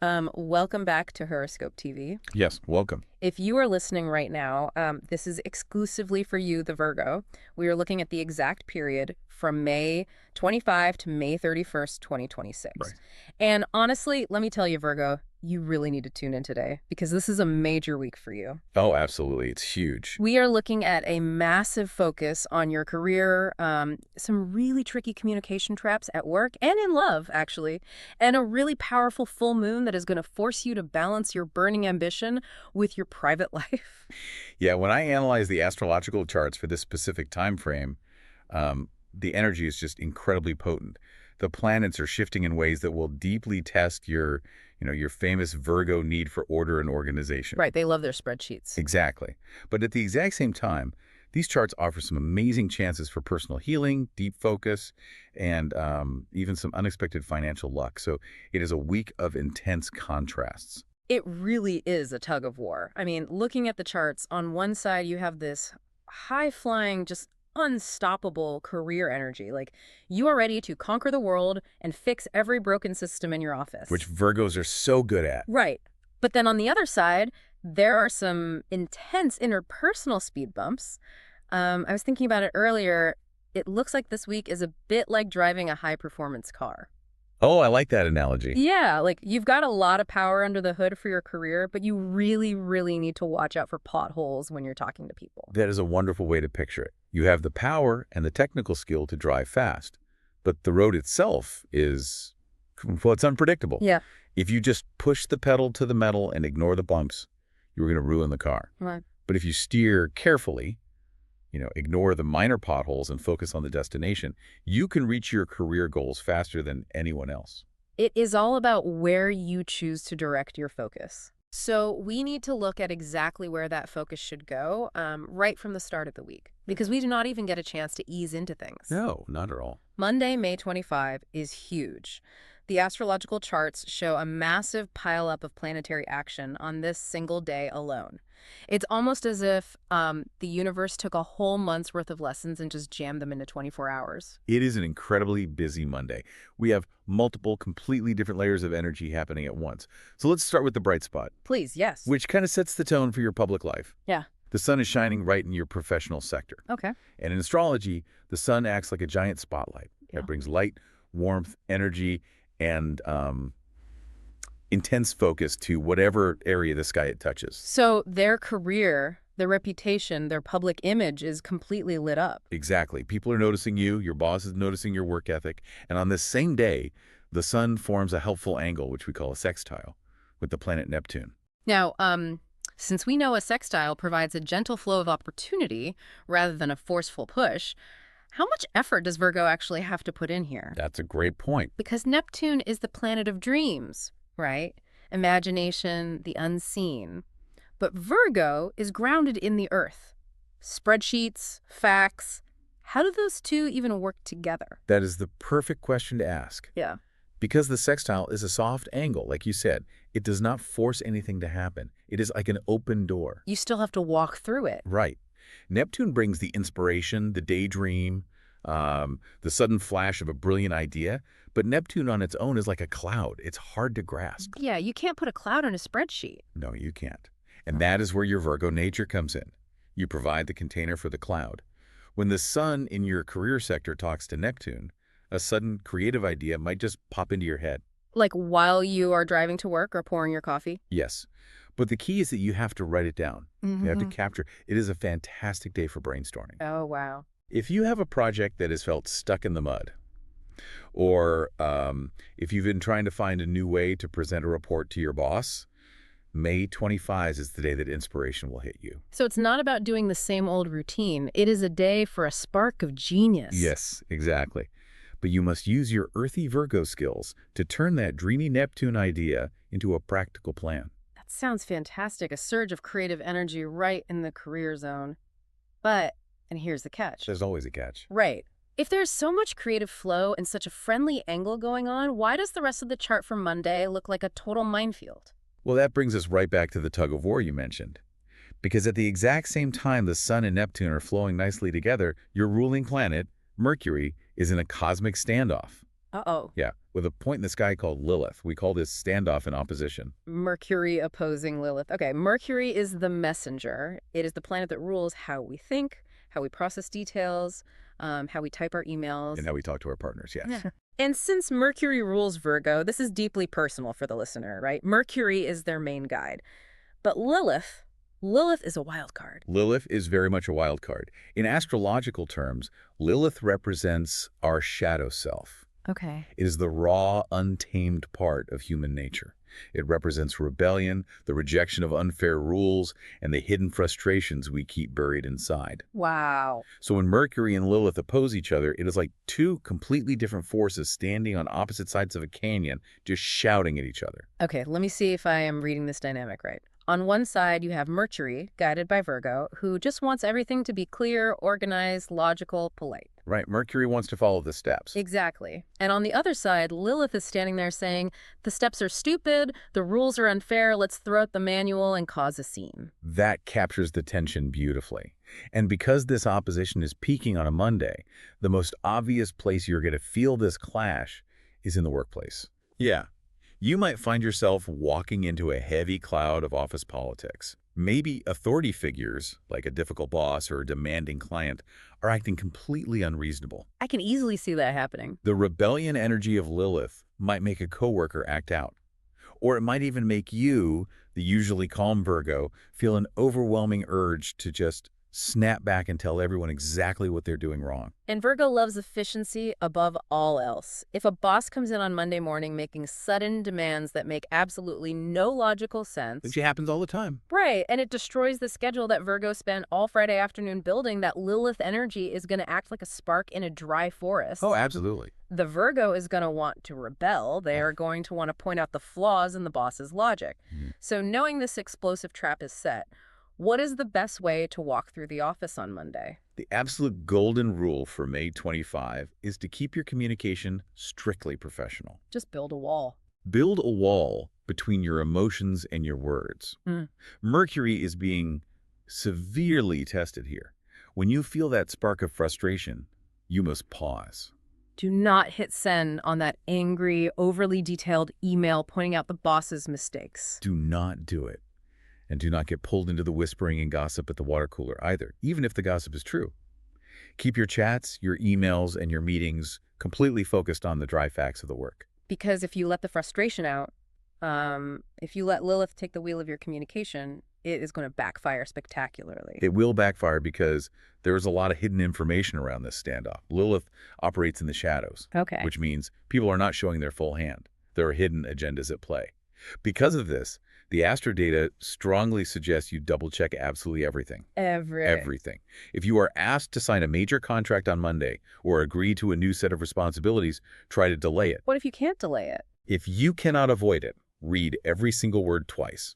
Welcome back to Horoscope TV. Yes, welcome. If you are listening right now, this is exclusively for you, the Virgo. We are looking at the exact period from May 25 to May 31st, 2026. Right. And honestly, let me tell you, Virgo, you really need to tune in today because this is a major week for you. Oh, absolutely. It's huge. We are looking at a massive focus on your career, some really tricky communication traps at work and in love, actually, and a really powerful full moon that is going to force you to balance your burning ambition with your private life. Yeah, when I analyze the astrological charts for this specific time frame, the energy is just incredibly potent. The planets are shifting in ways that will deeply test your famous Virgo need for order and organization. Right, they love their spreadsheets. Exactly. But at the exact same time, these charts offer some amazing chances for personal healing, deep focus, and even some unexpected financial luck. So it is a week of intense contrasts. It really is a tug of war. I mean, looking at the charts, on one side you have this high-flying, just unstoppable career energy. Like, you are ready to conquer the world and fix every broken system in your office. Which Virgos are so good at. Right. But then on the other side, there are some intense interpersonal speed bumps. I was thinking about it earlier. It looks like this week is a bit like driving a high-performance car. Oh, I like that analogy. Yeah, like you've got a lot of power under the hood for your career, but you really, really need to watch out for potholes when you're talking to people. That is a wonderful way to picture it. You have the power and the technical skill to drive fast, but the road itself is, well, it's unpredictable. Yeah. If you just push the pedal to the metal and ignore the bumps, you're going to ruin the car. Right. But if you steer carefully, ignore the minor potholes and focus on the destination, you can reach your career goals faster than anyone else. It is all about where you choose to direct your focus. So we need to look at exactly where that focus should go right from the start of the week, because we do not even get a chance to ease into things. No, not at all. Monday, May 25 is huge. The astrological charts show a massive pileup of planetary action on this single day alone. It's almost as if the universe took a whole month's worth of lessons and just jammed them into 24 hours. It is an incredibly busy Monday. We have multiple, completely different layers of energy happening at once. So let's start with the bright spot, Please, yes. which kind of sets the tone for your public life. Yeah. The sun is shining right in your professional sector. Okay. And in astrology, the sun acts like a giant spotlight. Yeah. It brings light, warmth, energy, and intense focus to whatever area of the sky it touches. So their career, their reputation, their public image is completely lit up. Exactly. People are noticing you, your boss is noticing your work ethic, and on this same day, the sun forms a helpful angle, which we call a sextile, with the planet Neptune. Now, since we know a sextile provides a gentle flow of opportunity rather than a forceful push, how much effort does Virgo actually have to put in here? That's a great point. Because Neptune is the planet of dreams, right? Imagination, the unseen. But Virgo is grounded in the earth. Spreadsheets, facts. How do those two even work together? That is the perfect question to ask. Yeah. Because the sextile is a soft angle, like you said, it does not force anything to happen. It is like an open door. You still have to walk through it. Right. Neptune brings the inspiration, the daydream, the sudden flash of a brilliant idea. But Neptune on its own is like a cloud. It's hard to grasp. Yeah, you can't put a cloud on a spreadsheet. No, you can't. And that is where your Virgo nature comes in. You provide the container for the cloud. When the sun in your career sector talks to Neptune, a sudden creative idea might just pop into your head. Like while you are driving to work or pouring your coffee? Yes. But the key is that you have to write it down. You have to Mhm. capture. It is a fantastic day for brainstorming. Oh, wow. If you have a project that has felt stuck in the mud, or if you've been trying to find a new way to present a report to your boss, May 25 is the day that inspiration will hit you. So it's not about doing the same old routine. It is a day for a spark of genius. Yes, exactly. But you must use your earthy Virgo skills to turn that dreamy Neptune idea into a practical plan. That sounds fantastic. A surge of creative energy right in the career zone. But, and here's the catch. There's always a catch. Right. If there's so much creative flow and such a friendly angle going on, why does the rest of the chart for Monday look like a total minefield? Well, that brings us right back to the tug of war you mentioned. Because at the exact same time the sun and Neptune are flowing nicely together, your ruling planet, Mercury, is in a cosmic standoff. Uh-oh. Yeah, with a point in the sky called Lilith. We call this standoff in opposition. Mercury opposing Lilith. Okay, Mercury is the messenger. It is the planet that rules how we think, how we process details, how we type our emails. And how we talk to our partners, Yeah. yes. And since Mercury rules Virgo, this is deeply personal for the listener, right? Mercury is their main guide. But Lilith is a wild card. Lilith is very much a wild card. In astrological terms, Lilith represents our shadow self. Okay. It is the raw, untamed part of human nature. It represents rebellion, the rejection of unfair rules, and the hidden frustrations we keep buried inside. Wow. So when Mercury and Lilith oppose each other, it is like two completely different forces standing on opposite sides of a canyon, just shouting at each other. Okay, let me see if I am reading this dynamic right. On one side, you have Mercury, guided by Virgo, who just wants everything to be clear, organized, logical, polite. Right, Mercury wants to follow the steps. Exactly. And on the other side, Lilith is standing there saying, the steps are stupid, the rules are unfair, let's throw out the manual and cause a scene. That captures the tension beautifully. And because this opposition is peaking on a Monday, the most obvious place you're going to feel this clash is in the workplace. Yeah. You might find yourself walking into a heavy cloud of office politics. Maybe authority figures, like a difficult boss or a demanding client, are acting completely unreasonable. I can easily see that happening. The rebellion energy of Lilith might make a coworker act out. Or it might even make you, the usually calm Virgo, feel an overwhelming urge to just snap back and tell everyone exactly what they're doing wrong. And Virgo loves efficiency above all else. If a boss comes in on Monday morning making sudden demands that make absolutely no logical sense, Which happens all the time. right, and it destroys the schedule that Virgo spent all Friday afternoon building, that Lilith energy is going to act like a spark in a dry forest. Oh, absolutely. The Virgo is going to want to rebel. They are going to want to point out the flaws in the boss's logic. So knowing this explosive trap is set, what is the best way to walk through the office on Monday? The absolute golden rule for May 25 is to keep your communication strictly professional. Just build a wall. Build a wall between your emotions and your words. Mercury is being severely tested here. When you feel that spark of frustration, you must pause. Do not hit send on that angry, overly detailed email pointing out the boss's mistakes. Do not do it. And do not get pulled into the whispering and gossip at the water cooler either, even if the gossip is true. Keep your chats, your emails, and your meetings completely focused on the dry facts of the work. Because if you let the frustration out, if you let Lilith take the wheel of your communication, it is going to backfire spectacularly. It will backfire because there is a lot of hidden information around this standoff. Lilith operates in the shadows, Okay. which means people are not showing their full hand. There are hidden agendas at play. Because of this, the astro data strongly suggests you double-check absolutely everything. Everything. If you are asked to sign a major contract on Monday or agree to a new set of responsibilities, try to delay it. What if you can't delay it? If you cannot avoid it, read every single word twice.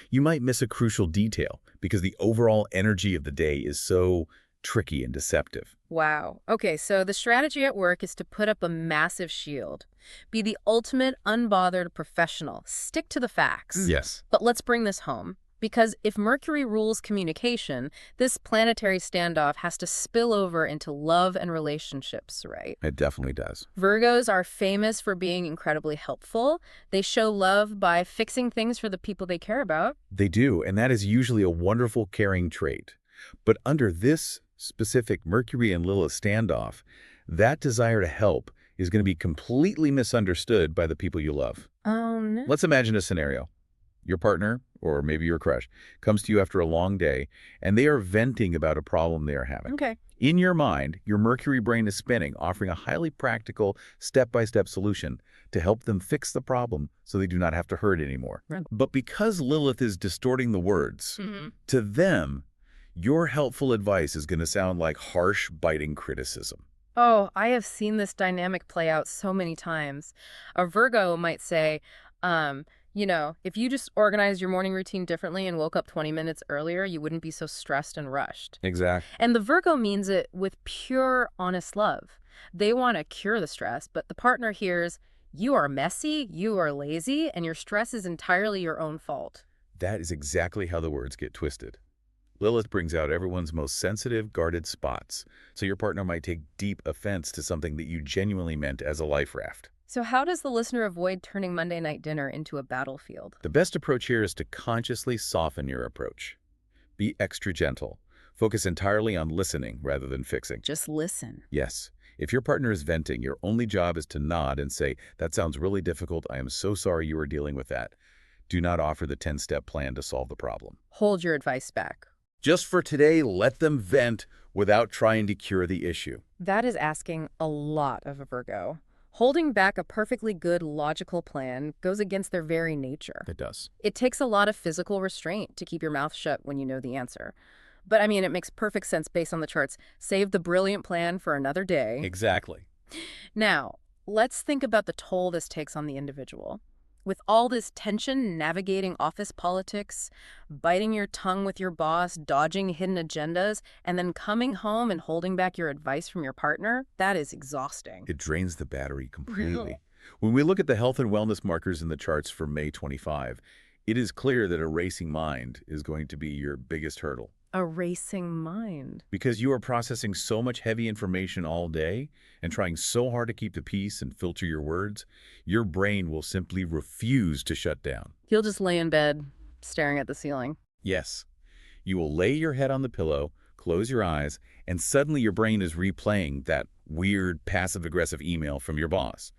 You might miss a crucial detail because the overall energy of the day is so tricky and deceptive. Wow. Okay, so the strategy at work is to put up a massive shield. Be the ultimate unbothered professional. Stick to the facts. Yes. But let's bring this home. Because if Mercury rules communication, this planetary standoff has to spill over into love and relationships, right? It definitely does. Virgos are famous for being incredibly helpful. They show love by fixing things for the people they care about. They do, and that is usually a wonderful, caring trait. But under this specific Mercury and Lilith standoff, that desire to help is going to be completely misunderstood by the people you love. Oh, no. Let's imagine a scenario. Your partner, or maybe your crush, comes to you after a long day, and they are venting about a problem they are having. Okay. In your mind, your Mercury brain is spinning, offering a highly practical, step-by-step solution to help them fix the problem so they do not have to hurt anymore. Right. But because Lilith is distorting the words, to them, your helpful advice is going to sound like harsh, biting criticism. Oh, I have seen this dynamic play out so many times. A Virgo might say, you know, if you just organized your morning routine differently and woke up 20 minutes earlier, you wouldn't be so stressed and rushed. Exactly. And the Virgo means it with pure, honest love. They want to cure the stress, but the partner hears, you are messy, you are lazy, and your stress is entirely your own fault. That is exactly how the words get twisted. Lilith brings out everyone's most sensitive, guarded spots, so your partner might take deep offense to something that you genuinely meant as a life raft. So how does the listener avoid turning Monday night dinner into a battlefield? The best approach here is to consciously soften your approach. Be extra gentle. Focus entirely on listening rather than fixing. Just listen. Yes, if your partner is venting, your only job is to nod and say, "That sounds really difficult. I am so sorry you are dealing with that." Do not offer the 10-step plan to solve the problem. Hold your advice back. Just for today, let them vent without trying to cure the issue. That is asking a lot of a Virgo. Holding back a perfectly good, logical plan goes against their very nature. It does. It takes a lot of physical restraint to keep your mouth shut when you know the answer. But I mean, it makes perfect sense based on the charts. Save the brilliant plan for another day. Exactly. Now, let's think about the toll this takes on the individual. With all this tension, navigating office politics, biting your tongue with your boss, dodging hidden agendas, and then coming home and holding back your advice from your partner, that is exhausting. It drains the battery completely. When we look at the health and wellness markers in the charts for May 25, it is clear that a racing mind is going to be your biggest hurdle. A racing mind. Because you are processing so much heavy information all day and trying so hard to keep the peace and filter your words, your brain will simply refuse to shut down. You'll just lay in bed, staring at the ceiling. Yes, you will lay your head on the pillow, close your eyes, and suddenly your brain is replaying that weird passive-aggressive email from your boss.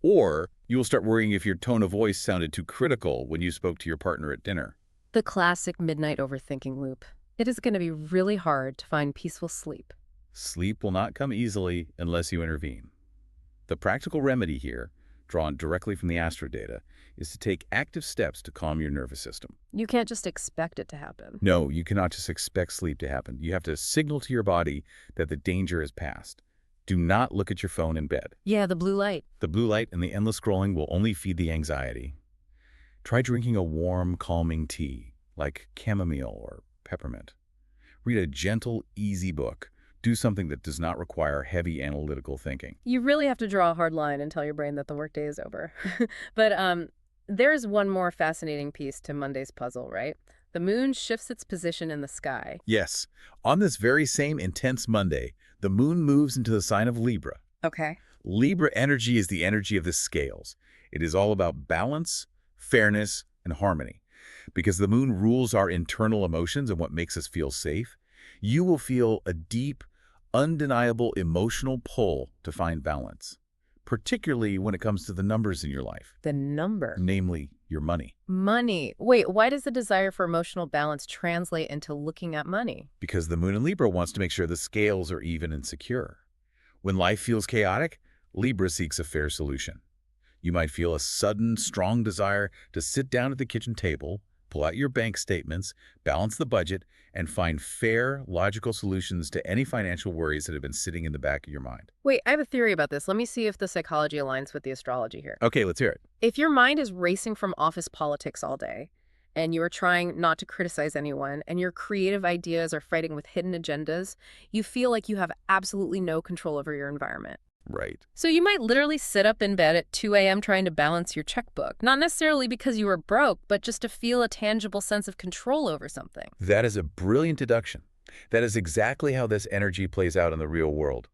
Or you will start worrying if your tone of voice sounded too critical when you spoke to your partner at dinner. The classic midnight overthinking loop. It is going to be really hard to find peaceful sleep. Sleep will not come easily unless you intervene. The practical remedy here, drawn directly from the astro data, is to take active steps to calm your nervous system. You can't just expect it to happen. No, you cannot just expect sleep to happen. You have to signal to your body that the danger is past. Do not look at your phone in bed. Yeah, the blue light. The blue light and the endless scrolling will only feed the anxiety. Try drinking a warm, calming tea, like chamomile or peppermint. Read a gentle, easy book. Do something that does not require heavy analytical thinking. You really have to draw a hard line and tell your brain that the workday is over. But there's one more fascinating piece to Monday's puzzle, right? The moon shifts its position in the sky. Yes, on this very same intense Monday, the moon moves into the sign of Libra. Okay. Libra energy is the energy of the scales. It is all about balance, fairness, and harmony. Because the moon rules our internal emotions and what makes us feel safe, you will feel a deep, undeniable emotional pull to find balance, particularly when it comes to the numbers in your life, The number. namely your money. Money. Wait, why does the desire for emotional balance translate into looking at money? Because the moon in Libra wants to make sure the scales are even and secure. When life feels chaotic, Libra seeks a fair solution. You might feel a sudden, strong desire to sit down at the kitchen table, pull out your bank statements, balance the budget, and find fair, logical solutions to any financial worries that have been sitting in the back of your mind. Wait, I have a theory about this. Let me see if the psychology aligns with the astrology here. Okay, let's hear it. If your mind is racing from office politics all day, and you are trying not to criticize anyone, and your creative ideas are fighting with hidden agendas, you feel like you have absolutely no control over your environment. Right. So you might literally sit up in bed at 2 a.m. trying to balance your checkbook, not necessarily because you were broke, but just to feel a tangible sense of control over something. That is a brilliant deduction. That is exactly how this energy plays out in the real world.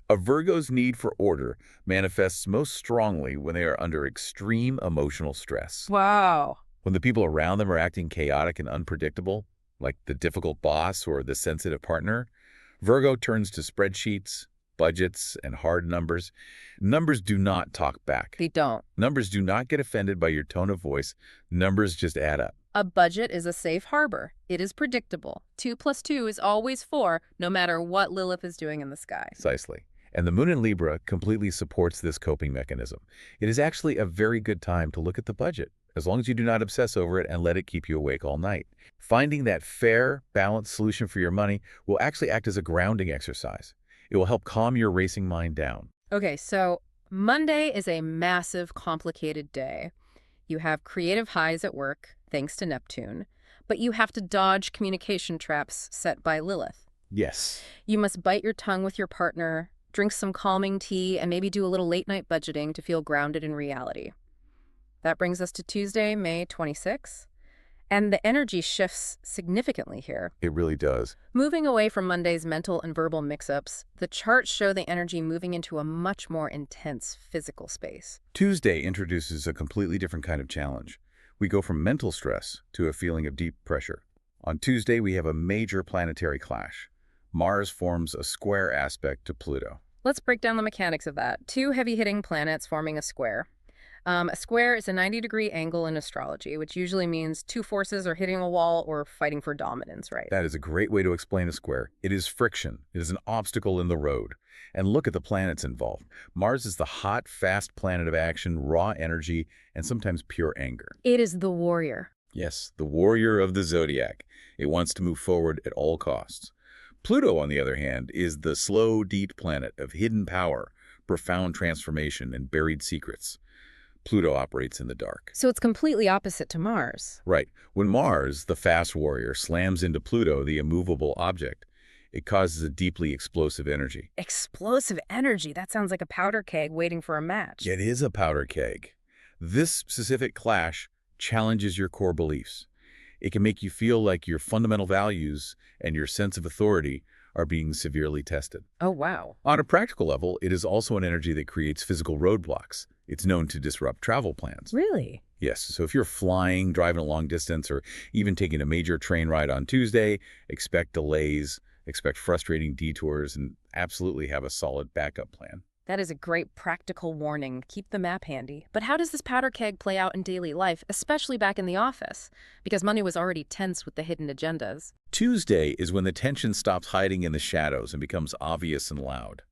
A Virgo's need for order manifests most strongly when they are under extreme emotional stress. Wow. When the people around them are acting chaotic and unpredictable, like the difficult boss or the sensitive partner, Virgo turns to spreadsheets, budgets, and hard numbers. Numbers do not talk back. They don't. Numbers do not get offended by your tone of voice. Numbers just add up. A budget is a safe harbor. It is predictable. 2 plus 2 is always 4, no matter what Lilith is doing in the sky. Precisely. And the moon in Libra completely supports this coping mechanism. It is actually a very good time to look at the budget, as long as you do not obsess over it and let it keep you awake all night. Finding that fair, balanced solution for your money will actually act as a grounding exercise. It will help calm your racing mind down. Okay, so Monday is a massive, complicated day. You have creative highs at work, thanks to Neptune, but you have to dodge communication traps set by Lilith. Yes. You must bite your tongue with your partner, drink some calming tea, and maybe do a little late-night budgeting to feel grounded in reality. That brings us to Tuesday, May 26th. And the energy shifts significantly here. It really does. Moving away from Monday's mental and verbal mix-ups, the charts show the energy moving into a much more intense physical space. Tuesday introduces a completely different kind of challenge. We go from mental stress to a feeling of deep pressure. On Tuesday, we have a major planetary clash. Mars forms a square aspect to Pluto. Let's break down the mechanics of that. Two heavy-hitting planets forming a square. A square is a 90-degree angle in astrology, which usually means two forces are hitting a wall or fighting for dominance, right? That is a great way to explain a square. It is friction. It is an obstacle in the road. And look at the planets involved. Mars is the hot, fast planet of action, raw energy, and sometimes pure anger. It is the warrior. Yes, the warrior of the zodiac. It wants to move forward at all costs. Pluto, on the other hand, is the slow, deep planet of hidden power, profound transformation, and buried secrets. Pluto operates in the dark. So it's completely opposite to Mars. Right. When Mars, the fast warrior, slams into Pluto, the immovable object, it causes a deeply explosive energy. Explosive energy. That sounds like a powder keg waiting for a match. It is a powder keg. This specific clash challenges your core beliefs. It can make you feel like your fundamental values and your sense of authority are being severely tested. Oh, wow. On a practical level, it is also an energy that creates physical roadblocks. It's known to disrupt travel plans. Really? Yes, so if you're flying, driving a long distance, or even taking a major train ride on Tuesday, expect delays, expect frustrating detours, and absolutely have a solid backup plan. That is a great practical warning. Keep the map handy. But how does this powder keg play out in daily life, especially back in the office? Because Monday was already tense with the hidden agendas. Tuesday is when the tension stops hiding in the shadows and becomes obvious and loud.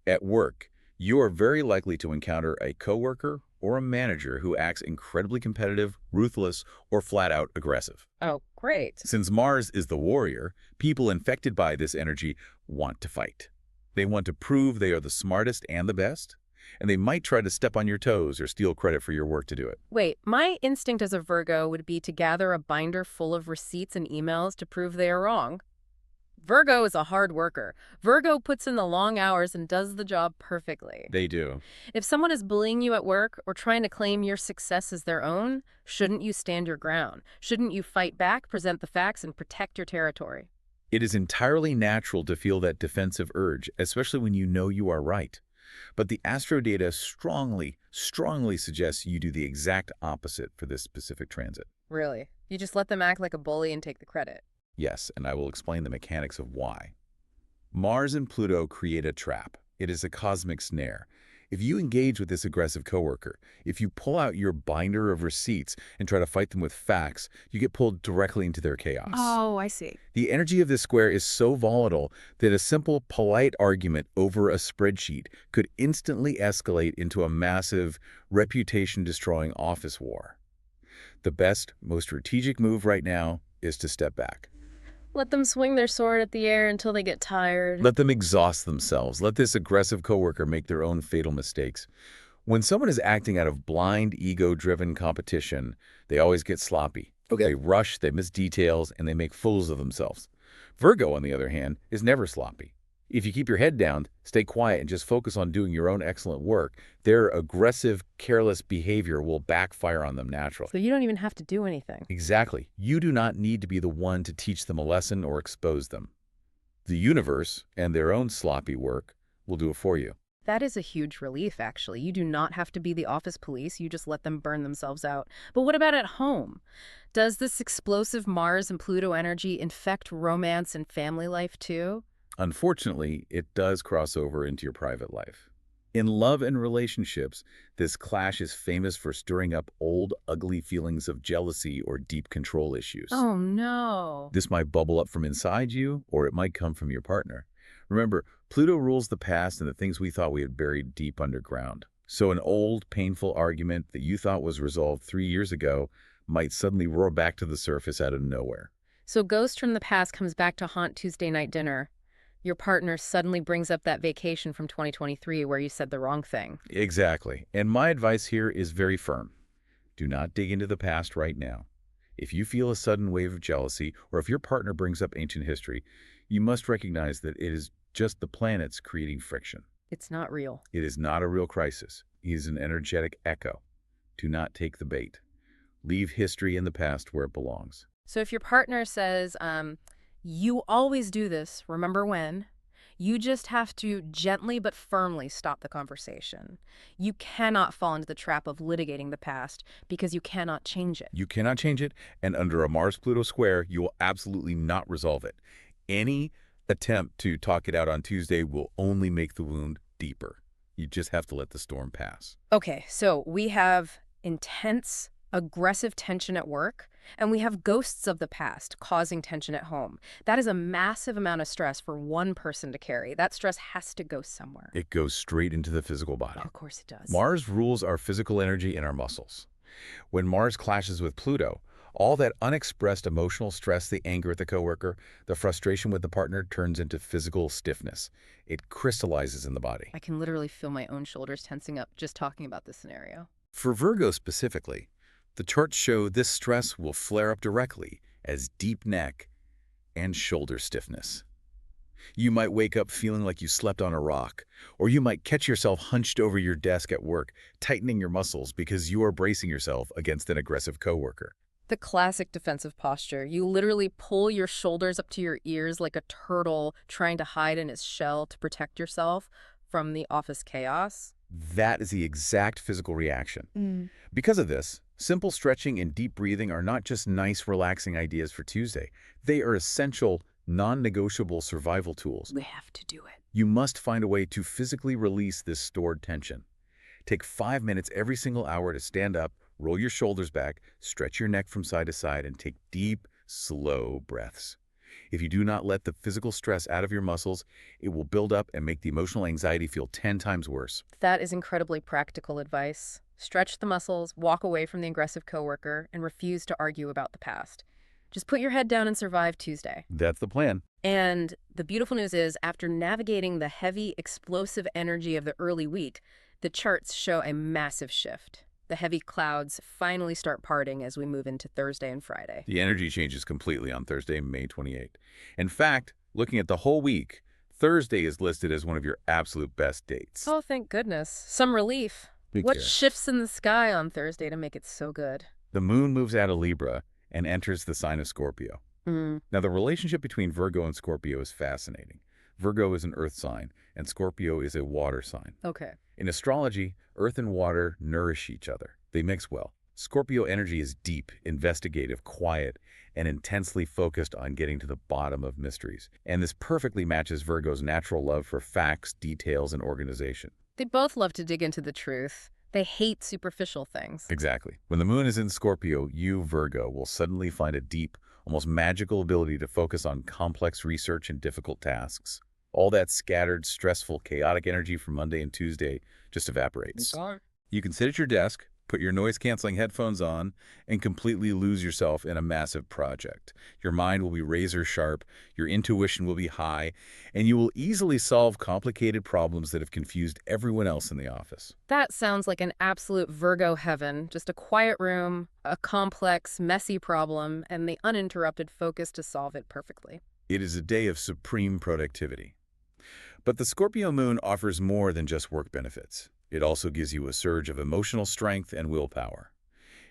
At work, you are very likely to encounter a coworker or a manager who acts incredibly competitive, ruthless, or flat-out aggressive. Oh, great. Since Mars is the warrior, people infected by this energy want to fight. They want to prove they are the smartest and the best, and they might try to step on your toes or steal credit for your work to do it. Wait, my instinct as a Virgo would be to gather a binder full of receipts and emails to prove they are wrong. Virgo is a hard worker. Virgo puts in the long hours and does the job perfectly. They do. If someone is bullying you at work or trying to claim your success as their own, shouldn't you stand your ground? Shouldn't you fight back, present the facts, and protect your territory? It is entirely natural to feel that defensive urge, especially when you know you are right. But the astro data strongly suggests you do the exact opposite for this specific transit. Really? You just let them act like a bully and take the credit? Yes, and I will explain the mechanics of why. Mars and Pluto create a trap. It is a cosmic snare. If you engage with this aggressive coworker, if you pull out your binder of receipts and try to fight them with facts, you get pulled directly into their chaos. Oh, I see. The energy of this square is so volatile that a simple, polite argument over a spreadsheet could instantly escalate into a massive, reputation-destroying office war. The best, most strategic move right now is to step back. Let them swing their sword at the air until they get tired. Let them exhaust themselves. Let this aggressive coworker make their own fatal mistakes. When someone is acting out of blind, ego-driven competition, they always get sloppy. Okay. They rush, they miss details, and they make fools of themselves. Virgo, on the other hand, is never sloppy. If you keep your head down, stay quiet, and just focus on doing your own excellent work, their aggressive, careless behavior will backfire on them naturally. So you don't even have to do anything. Exactly. You do not need to be the one to teach them a lesson or expose them. The universe and their own sloppy work will do it for you. That is a huge relief, actually. You do not have to be the office police. You just let them burn themselves out. But what about at home? Does this explosive Mars and Pluto energy infect romance and family life too? Unfortunately, it does cross over into your private life. In love and relationships, this clash is famous for stirring up old, ugly feelings of jealousy or deep control issues. Oh, no. This might bubble up from inside you, or it might come from your partner. Remember, Pluto rules the past and the things we thought we had buried deep underground. So an old, painful argument that you thought was resolved 3 years ago might suddenly roar back to the surface out of nowhere. So ghost from the past comes back to haunt Tuesday night dinner. Your partner suddenly brings up that vacation from 2023 where you said the wrong thing. Exactly. And my advice here is very firm. Do not dig into the past right now. If you feel a sudden wave of jealousy, or if your partner brings up ancient history, you must recognize that it is just the planets creating friction. It's not real. It is not a real crisis. It is an energetic echo. Do not take the bait. Leave history in the past where it belongs. So if your partner says, you always do this, remember when? You just have to gently but firmly stop the conversation. You cannot fall into the trap of litigating the past because you cannot change it. You cannot change it, and under a Mars-Pluto square, you will absolutely not resolve it. Any attempt to talk it out on Tuesday will only make the wound deeper. You just have to let the storm pass. Okay, so we have intense, aggressive tension at work, and we have ghosts of the past causing tension at home. That is a massive amount of stress for one person to carry. That stress has to go somewhere. It goes straight into the physical body. Of course it does. Mars rules our physical energy and our muscles. When Mars clashes with Pluto, all that unexpressed emotional stress, the anger at the coworker, the frustration with the partner turns into physical stiffness. It crystallizes in the body. I can literally feel my own shoulders tensing up just talking about this scenario. For Virgo specifically, the charts show this stress will flare up directly as deep neck and shoulder stiffness. You might wake up feeling like you slept on a rock, or you might catch yourself hunched over your desk at work, tightening your muscles because you are bracing yourself against an aggressive coworker. The classic defensive posture. You literally pull your shoulders up to your ears like a turtle trying to hide in its shell to protect yourself from the office chaos. That is the exact physical reaction. Because of this, simple stretching and deep breathing are not just nice, relaxing ideas for Tuesday. They are essential, non-negotiable survival tools. We have to do it. You must find a way to physically release this stored tension. Take 5 minutes every single hour to stand up, roll your shoulders back, stretch your neck from side to side, and take deep, slow breaths. If you do not let the physical stress out of your muscles, it will build up and make the emotional anxiety feel 10 times worse. That is incredibly practical advice. Stretch the muscles, walk away from the aggressive coworker, and refuse to argue about the past. Just put your head down and survive Tuesday. That's the plan. And the beautiful news is, after navigating the heavy, explosive energy of the early week, the charts show a massive shift. The heavy clouds finally start parting as we move into Thursday and Friday. The energy changes completely on Thursday, May 28th. In fact, looking at the whole week, Thursday is listed as one of your absolute best dates. Oh, thank goodness. Some relief. What shifts in the sky on Thursday to make it so good? The moon moves out of Libra and enters the sign of Scorpio. Now, the relationship between Virgo and Scorpio is fascinating. Virgo is an earth sign, and Scorpio is a water sign. Okay. In astrology, earth and water nourish each other. They mix well. Scorpio energy is deep, investigative, quiet, and intensely focused on getting to the bottom of mysteries. And this perfectly matches Virgo's natural love for facts, details, and organization. They both love to dig into the truth. They hate superficial things. Exactly. When the moon is in Scorpio, you, Virgo, will suddenly find a deep, almost magical ability to focus on complex research and difficult tasks. All that scattered, stressful, chaotic energy from Monday and Tuesday just evaporates. You can sit at your desk, put your noise-canceling headphones on, and completely lose yourself in a massive project. Your mind will be razor-sharp, your intuition will be high, and you will easily solve complicated problems that have confused everyone else in the office. That sounds like an absolute Virgo heaven. Just a quiet room, a complex, messy problem, and the uninterrupted focus to solve it perfectly. It is a day of supreme productivity. But the Scorpio moon offers more than just work benefits. It also gives you a surge of emotional strength and willpower.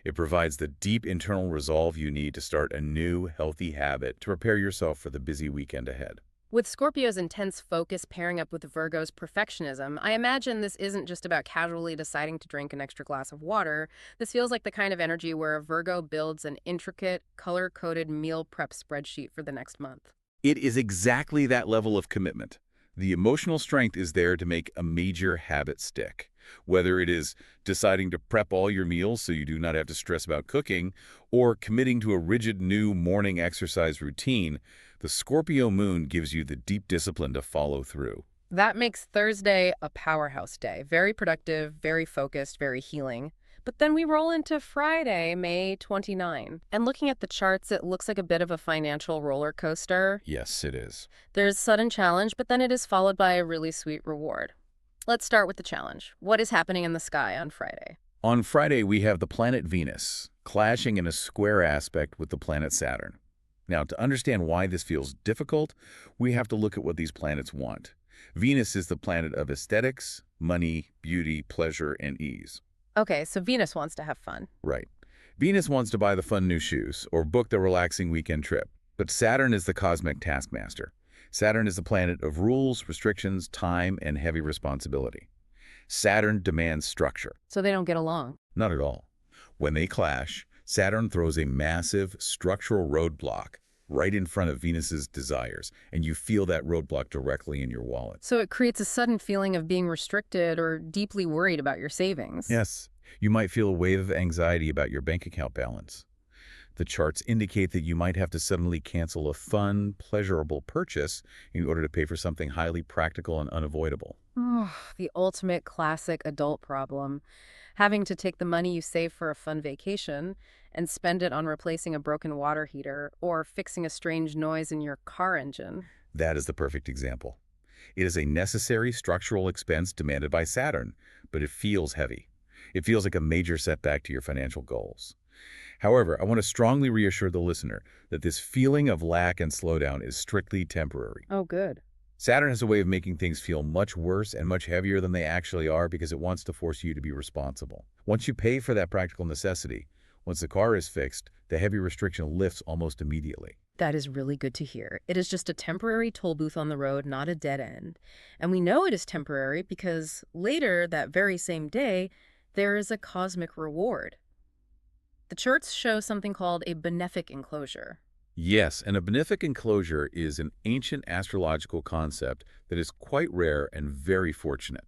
It provides the deep internal resolve you need to start a new, healthy habit to prepare yourself for the busy weekend ahead. With Scorpio's intense focus pairing up with Virgo's perfectionism, I imagine this isn't just about casually deciding to drink an extra glass of water. This feels like the kind of energy where a Virgo builds an intricate, color-coded meal prep spreadsheet for the next month. It is exactly that level of commitment. The emotional strength is there to make a major habit stick. Whether it is deciding to prep all your meals so you do not have to stress about cooking, or committing to a rigid new morning exercise routine, the Scorpio moon gives you the deep discipline to follow through. That makes Thursday a powerhouse day. Very productive, very focused, very healing. But then we roll into Friday, May 29. And looking at the charts, it looks like a bit of a financial roller coaster. Yes, it is. There's sudden challenge, but then it is followed by a really sweet reward. Let's start with the challenge. What is happening in the sky on Friday? On Friday, we have the planet Venus clashing in a square aspect with the planet Saturn. Now, to understand why this feels difficult, we have to look at what these planets want. Venus is the planet of aesthetics, money, beauty, pleasure, and ease. Okay, so Venus wants to have fun. Right. Venus wants to buy the fun new shoes or book the relaxing weekend trip, but Saturn is the cosmic taskmaster. Saturn is the planet of rules, restrictions, time, and heavy responsibility. Saturn demands structure. So they don't get along. Not at all. When they clash, Saturn throws a massive structural roadblock right in front of Venus's desires, and you feel that roadblock directly in your wallet. So it creates a sudden feeling of being restricted or deeply worried about your savings. Yes, you might feel a wave of anxiety about your bank account balance. The charts indicate that you might have to suddenly cancel a fun, pleasurable purchase in order to pay for something highly practical and unavoidable. Oh, the ultimate classic adult problem. Having to take the money you save for a fun vacation and spend it on replacing a broken water heater or fixing a strange noise in your car engine. That is the perfect example. It is a necessary structural expense demanded by Saturn, but it feels heavy. It feels like a major setback to your financial goals. However, I want to strongly reassure the listener that this feeling of lack and slowdown is strictly temporary. Oh, good. Saturn has a way of making things feel much worse and much heavier than they actually are because it wants to force you to be responsible. Once you pay for that practical necessity, once the car is fixed, the heavy restriction lifts almost immediately. That is really good to hear. It is just a temporary toll booth on the road, not a dead end. And we know it is temporary because later that very same day, there is a cosmic reward. The charts show something called a benefic enclosure. Yes, and a benefic enclosure is an ancient astrological concept that is quite rare and very fortunate.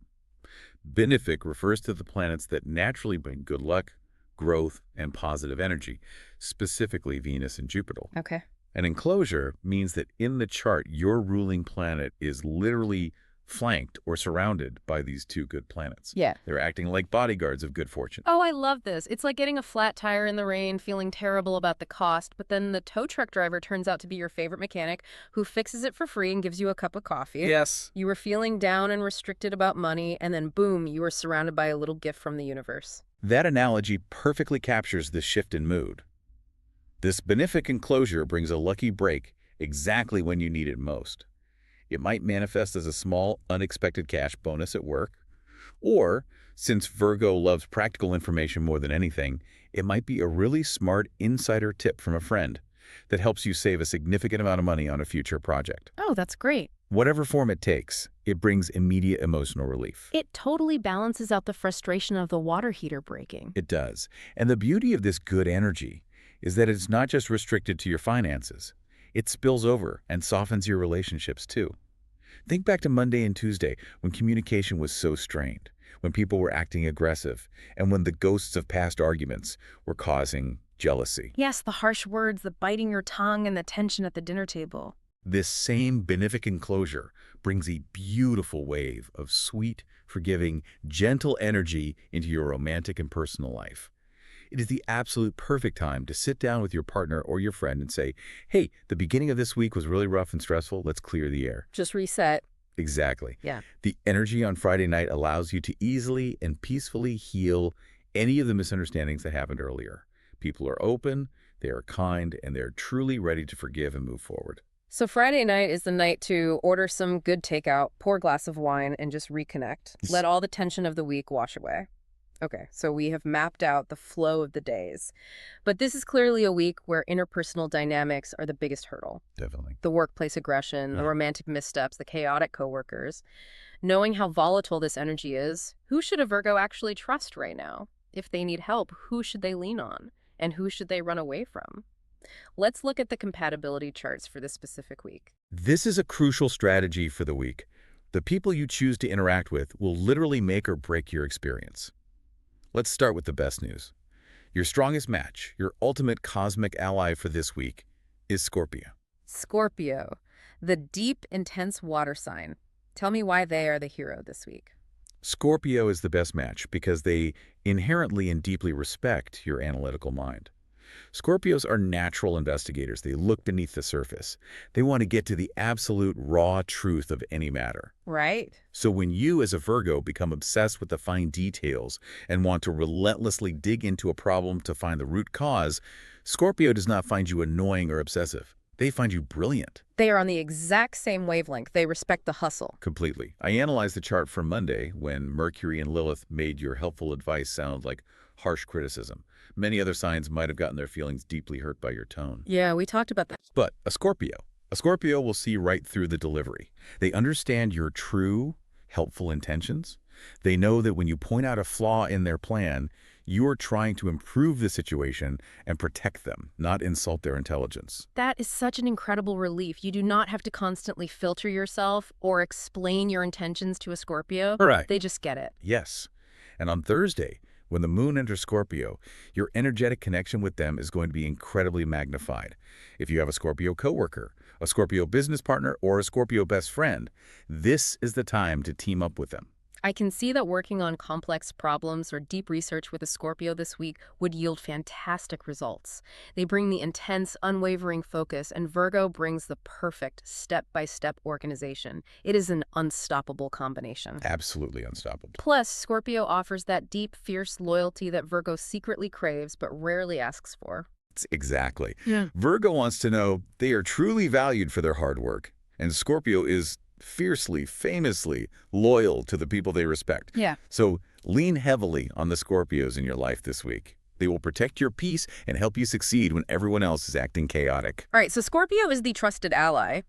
Benefic refers to the planets that naturally bring good luck, growth, and positive energy, specifically Venus and Jupiter. Okay. An enclosure means that in the chart, your ruling planet is literally flanked or surrounded by these two good planets. Yeah. They're acting like bodyguards of good fortune. Oh, I love this. It's like getting a flat tire in the rain, feeling terrible about the cost, but then the tow truck driver turns out to be your favorite mechanic who fixes it for free and gives you a cup of coffee. Yes. You were feeling down and restricted about money, and then boom, you were surrounded by a little gift from the universe. That analogy perfectly captures this shift in mood. This benefic enclosure brings a lucky break exactly when you need it most. It might manifest as a small, unexpected cash bonus at work, or, since Virgo loves practical information more than anything, it might be a really smart insider tip from a friend that helps you save a significant amount of money on a future project. Oh, that's great. Whatever form it takes, it brings immediate emotional relief. It totally balances out the frustration of the water heater breaking. It does. And the beauty of this good energy is that it's not just restricted to your finances. It spills over and softens your relationships too. Think back to Monday and Tuesday when communication was so strained, when people were acting aggressive, and when the ghosts of past arguments were causing jealousy. Yes, the harsh words, the biting your tongue, and the tension at the dinner table. This same benefic enclosure brings a beautiful wave of sweet, forgiving, gentle energy into your romantic and personal life. It is the absolute perfect time to sit down with your partner or your friend and say, hey, the beginning of this week was really rough and stressful. Let's clear the air. Just reset. Exactly. Yeah. The energy on Friday night allows you to easily and peacefully heal any of the misunderstandings that happened earlier. People are open, they are kind, and they're truly ready to forgive and move forward. So Friday night is the night to order some good takeout, pour a glass of wine, and just reconnect. Let all the tension of the week wash away. Okay, so we have mapped out the flow of the days. But this is clearly a week where interpersonal dynamics are the biggest hurdle. Definitely. The workplace aggression, the romantic missteps, the chaotic coworkers. Knowing how volatile this energy is, who should a Virgo actually trust right now? If they need help, who should they lean on? And who should they run away from? Let's look at the compatibility charts for this specific week. This is a crucial strategy for the week. The people you choose to interact with will literally make or break your experience. Let's start with the best news. Your strongest match, your ultimate cosmic ally for this week, is Scorpio. Scorpio, the deep, intense water sign. Tell me why they are the hero this week. Scorpio is the best match because they inherently and deeply respect your analytical mind. Scorpios are natural investigators. They look beneath the surface. They want to get to the absolute raw truth of any matter. Right. So when you, as a Virgo, become obsessed with the fine details and want to relentlessly dig into a problem to find the root cause, Scorpio does not find you annoying or obsessive. They find you brilliant. They are on the exact same wavelength. They respect the hustle. Completely. I analyzed the chart for Monday when Mercury and Lilith made your helpful advice sound like harsh criticism. Many other signs might have gotten their feelings deeply hurt by your tone. Yeah, we talked about that. But a Scorpio will see right through the delivery. They understand your true, helpful intentions. They know that when you point out a flaw in their plan, you are trying to improve the situation and protect them, not insult their intelligence. That is such an incredible relief. You do not have to constantly filter yourself or explain your intentions to a Scorpio. Correct. They just get it. Yes. And on Thursday, when the moon enters Scorpio, your energetic connection with them is going to be incredibly magnified. If you have a Scorpio coworker, a Scorpio business partner, or a Scorpio best friend, this is the time to team up with them. I can see that working on complex problems or deep research with a Scorpio this week would yield fantastic results. They bring the intense, unwavering focus, and Virgo brings the perfect step-by-step organization. It is an unstoppable combination. Absolutely unstoppable. Plus, Scorpio offers that deep, fierce loyalty that Virgo secretly craves but rarely asks for. Exactly. Yeah. Virgo wants to know they are truly valued for their hard work, and Scorpio is fiercely, famously loyal to the people they respect. Yeah. So lean heavily on the Scorpios in your life this week. They will protect your peace and help you succeed when everyone else is acting chaotic. All right, so Scorpio is the trusted ally.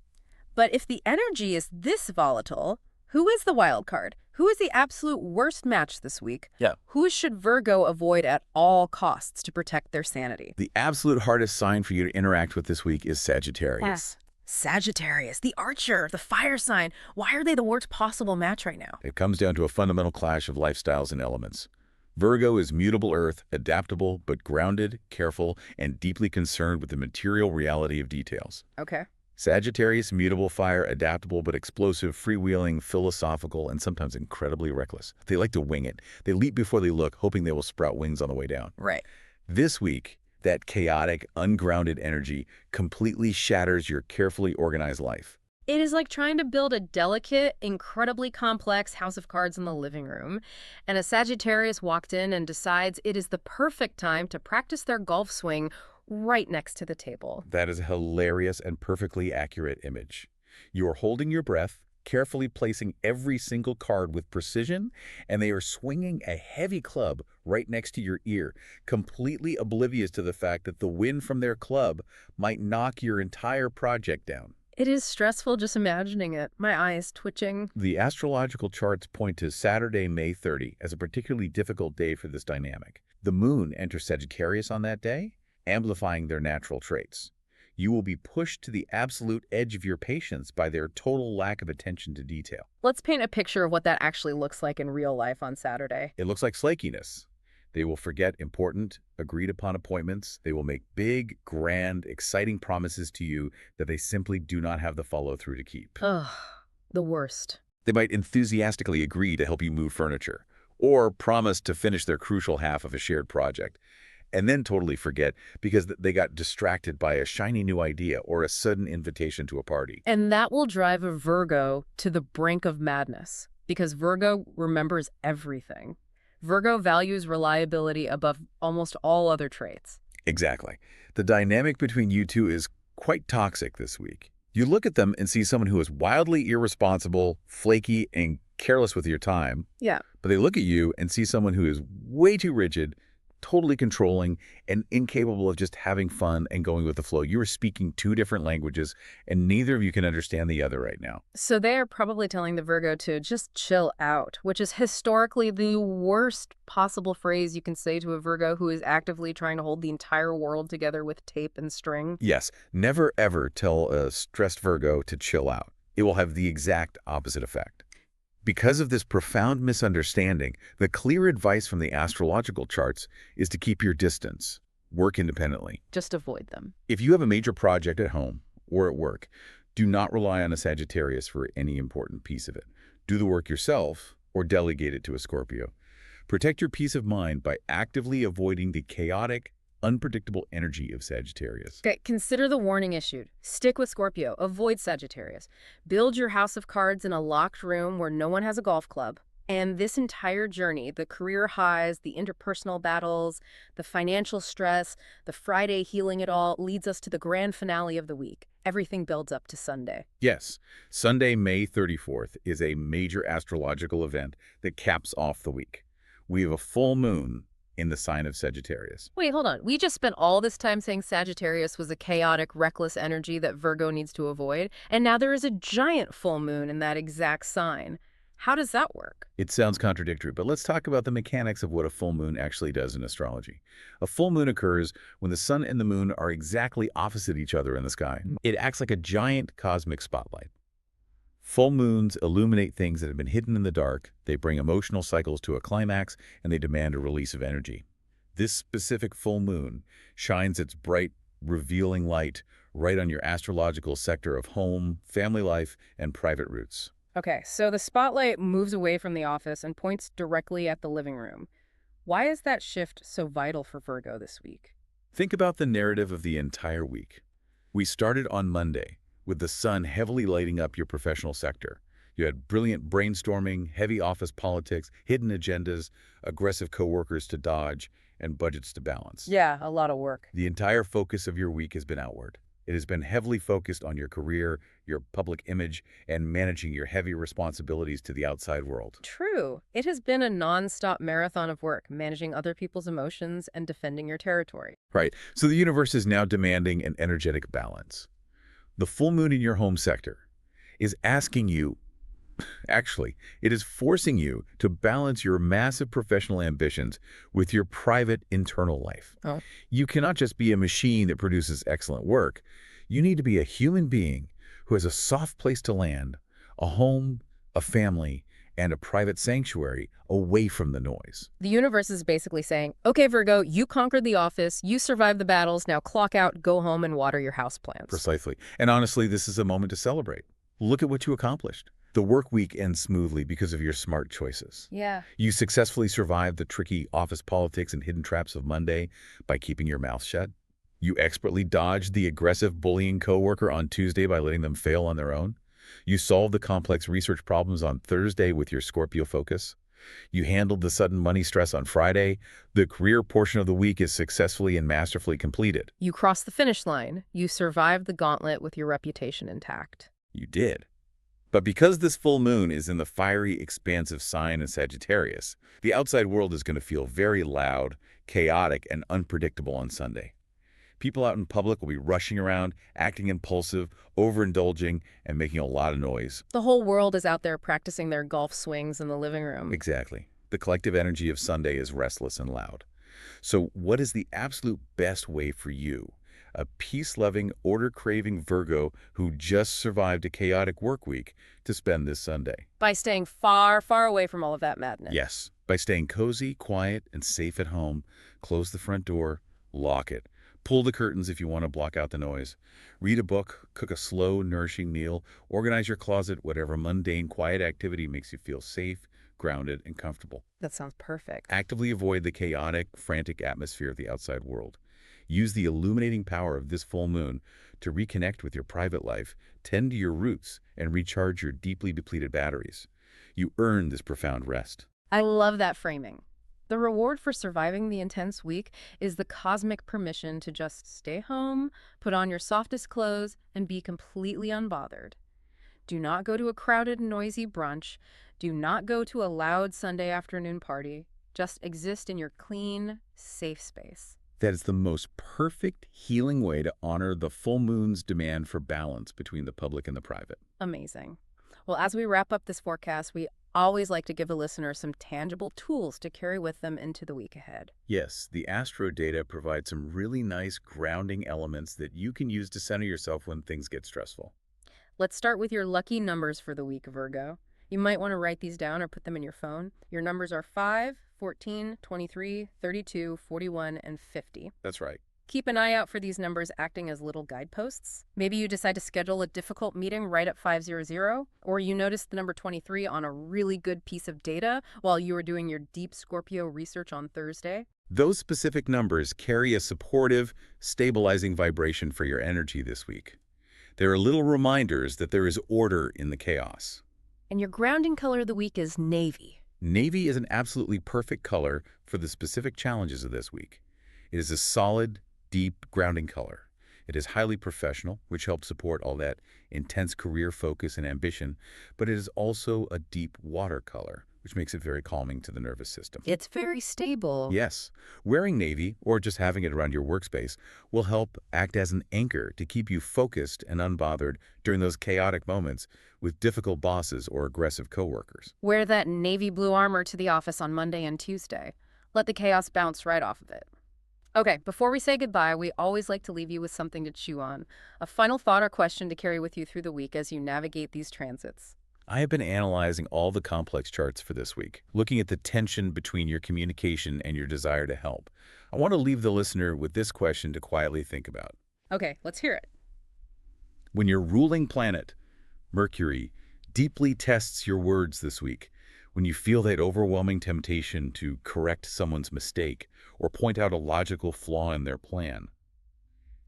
But if the energy is this volatile, who is the wild card? Who is the absolute worst match this week? Yeah. Who should Virgo avoid at all costs to protect their sanity? The absolute hardest sign for you to interact with this week is Sagittarius. Sagittarius, the archer, the fire sign. Why are they the worst possible match right now? It comes down to a fundamental clash of lifestyles and elements. Virgo is mutable earth, adaptable, but grounded, careful, and deeply concerned with the material reality of details. Okay. Sagittarius, mutable fire, adaptable but explosive, freewheeling, philosophical, and sometimes incredibly reckless. They like to wing it. They leap before they look, hoping they will sprout wings on the way down. Right. This week, that chaotic, ungrounded energy completely shatters your carefully organized life. It is like trying to build a delicate, incredibly complex house of cards in the living room, and a Sagittarius walked in and decides it is the perfect time to practice their golf swing right next to the table. That is a hilarious and perfectly accurate image. You are holding your breath, carefully placing every single card with precision, and they are swinging a heavy club right next to your ear, completely oblivious to the fact that the wind from their club might knock your entire project down. It is stressful just imagining it. My eyes twitching. The astrological charts point to Saturday, May 30, as a particularly difficult day for this dynamic. The moon enters Sagittarius on that day, amplifying their natural traits. You will be pushed to the absolute edge of your patience by their total lack of attention to detail. Let's paint a picture of what that actually looks like in real life on Saturday. It looks like flakiness. They will forget important, agreed-upon appointments. They will make big, grand, exciting promises to you that they simply do not have the follow-through to keep. Ugh, the worst. They might enthusiastically agree to help you move furniture, or promise to finish their crucial half of a shared project, and then totally forget because they got distracted by a shiny new idea or a sudden invitation to a party. And that will drive a Virgo to the brink of madness, because Virgo remembers everything. Virgo values reliability above almost all other traits. Exactly. The dynamic between you two is quite toxic this week. You look at them and see someone who is wildly irresponsible, flaky, and careless with your time. Yeah. But they look at you and see someone who is way too rigid, totally controlling, and incapable of just having fun and going with the flow. You are speaking two different languages, and neither of you can understand the other right now. So they are probably telling the Virgo to just chill out, which is historically the worst possible phrase you can say to a Virgo who is actively trying to hold the entire world together with tape and string. Yes, never ever tell a stressed Virgo to chill out. It will have the exact opposite effect. Because of this profound misunderstanding, the clear advice from the astrological charts is to keep your distance. Work independently. Just avoid them. If you have a major project at home or at work, do not rely on a Sagittarius for any important piece of it. Do the work yourself or delegate it to a Scorpio. Protect your peace of mind by actively avoiding the chaotic, unpredictable energy of Sagittarius. Okay, consider the warning issued. Stick with Scorpio. Avoid Sagittarius. Build your house of cards in a locked room where no one has a golf club. And this entire journey, the career highs, the interpersonal battles, the financial stress, the Friday healing it all, leads us to the grand finale of the week. Everything builds up to Sunday. Yes, Sunday, May 34th is a major astrological event that caps off the week. We have a full moon, in the sign of Sagittarius. Wait, hold on. We just spent all this time saying Sagittarius was a chaotic, reckless energy that Virgo needs to avoid, and now there is a giant full moon in that exact sign. How does that work? It sounds contradictory, but let's talk about the mechanics of what a full moon actually does in astrology. A full moon occurs when the sun and the moon are exactly opposite each other in the sky. It acts like a giant cosmic spotlight. Full moons illuminate things that have been hidden in the dark, they bring emotional cycles to a climax, and they demand a release of energy. This specific full moon shines its bright, revealing light right on your astrological sector of home, family life, and private roots. Okay, so the spotlight moves away from the office and points directly at the living room. Why is that shift so vital for Virgo this week? Think about the narrative of the entire week. We started on Monday with the sun heavily lighting up your professional sector. You had brilliant brainstorming, heavy office politics, hidden agendas, aggressive coworkers to dodge, and budgets to balance. Yeah, a lot of work. The entire focus of your week has been outward. It has been heavily focused on your career, your public image, and managing your heavy responsibilities to the outside world. True. It has been a non-stop marathon of work, managing other people's emotions and defending your territory. Right. So the universe is now demanding an energetic balance. The full moon in your home sector is asking you, actually, it is forcing you to balance your massive professional ambitions with your private internal life. Oh. You cannot just be a machine that produces excellent work. You need to be a human being who has a soft place to land, a home, a family, and a private sanctuary away from the noise. The universe is basically saying, okay, Virgo, you conquered the office, you survived the battles, now clock out, go home, and water your houseplants. Precisely. And honestly, this is a moment to celebrate. Look at what you accomplished. The work week ends smoothly because of your smart choices. Yeah. You successfully survived the tricky office politics and hidden traps of Monday by keeping your mouth shut. You expertly dodged the aggressive bullying coworker on Tuesday by letting them fail on their own. You solved the complex research problems on Thursday with your Scorpio focus. You handled the sudden money stress on Friday. The career portion of the week is successfully and masterfully completed. You crossed the finish line. You survived the gauntlet with your reputation intact. You did. But because this full moon is in the fiery, expansive sign of Sagittarius, the outside world is going to feel very loud, chaotic, and unpredictable on Sunday. People out in public will be rushing around, acting impulsive, overindulging, and making a lot of noise. The whole world is out there practicing their golf swings in the living room. Exactly. The collective energy of Sunday is restless and loud. So what is the absolute best way for you, a peace-loving, order-craving Virgo who just survived a chaotic work week, to spend this Sunday? By staying far, far away from all of that madness. Yes, by staying cozy, quiet, and safe at home. Close the front door, lock it. Pull the curtains if you want to block out the noise. Read a book, cook a slow, nourishing meal, organize your closet, whatever mundane, quiet activity makes you feel safe, grounded, and comfortable. That sounds perfect. Actively avoid the chaotic, frantic atmosphere of the outside world. Use the illuminating power of this full moon to reconnect with your private life, tend to your roots, and recharge your deeply depleted batteries. You earn this profound rest. I love that framing. The reward for surviving the intense week is the cosmic permission to just stay home, put on your softest clothes, and be completely unbothered. Do not go to a crowded, noisy brunch. Do not go to a loud Sunday afternoon party. Just exist in your clean, safe space. That is the most perfect healing way to honor the full moon's demand for balance between the public and the private. Amazing. Well, as we wrap up this forecast, we always like to give the listener some tangible tools to carry with them into the week ahead. Yes, the astro data provides some really nice grounding elements that you can use to center yourself when things get stressful. Let's start with your lucky numbers for the week, Virgo. You might want to write these down or put them in your phone. Your numbers are 5, 14, 23, 32, 41, and 50. That's right. Keep an eye out for these numbers acting as little guideposts. Maybe you decide to schedule a difficult meeting right at 500, or you notice the number 23 on a really good piece of data while you were doing your deep Scorpio research on Thursday. Those specific numbers carry a supportive, stabilizing vibration for your energy this week. They are little reminders that there is order in the chaos. And your grounding color of the week is navy. Navy is an absolutely perfect color for the specific challenges of this week. It is a solid, deep grounding color. It is highly professional, which helps support all that intense career focus and ambition, but it is also a deep water color, which makes it very calming to the nervous system. It's very stable. Yes, wearing navy, or just having it around your workspace, will help act as an anchor to keep you focused and unbothered during those chaotic moments with difficult bosses or aggressive coworkers. Wear that navy blue armor to the office on Monday and Tuesday. Let the chaos bounce right off of it. Okay, before we say goodbye, we always like to leave you with something to chew on. A final thought or question to carry with you through the week as you navigate these transits. I have been analyzing all the complex charts for this week, looking at the tension between your communication and your desire to help. I want to leave the listener with this question to quietly think about. Okay, let's hear it. When your ruling planet, Mercury, deeply tests your words this week, when you feel that overwhelming temptation to correct someone's mistake or point out a logical flaw in their plan,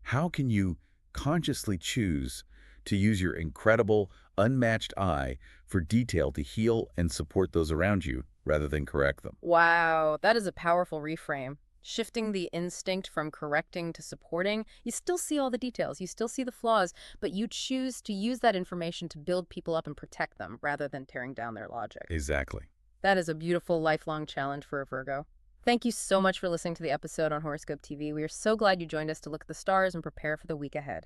how can you consciously choose to use your incredible, unmatched eye for detail to heal and support those around you rather than correct them? Wow, that is a powerful reframe. Shifting the instinct from correcting to supporting, you still see all the details, you still see the flaws, but you choose to use that information to build people up and protect them rather than tearing down their logic. Exactly. That is a beautiful lifelong challenge for a Virgo. Thank you so much for listening to the episode on Horoscope TV. We are so glad you joined us to look at the stars and prepare for the week ahead.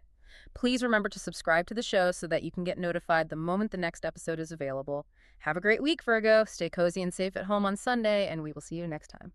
Please remember to subscribe to the show so that you can get notified the moment the next episode is available. Have a great week, Virgo. Stay cozy and safe at home on Sunday, and we will see you next time.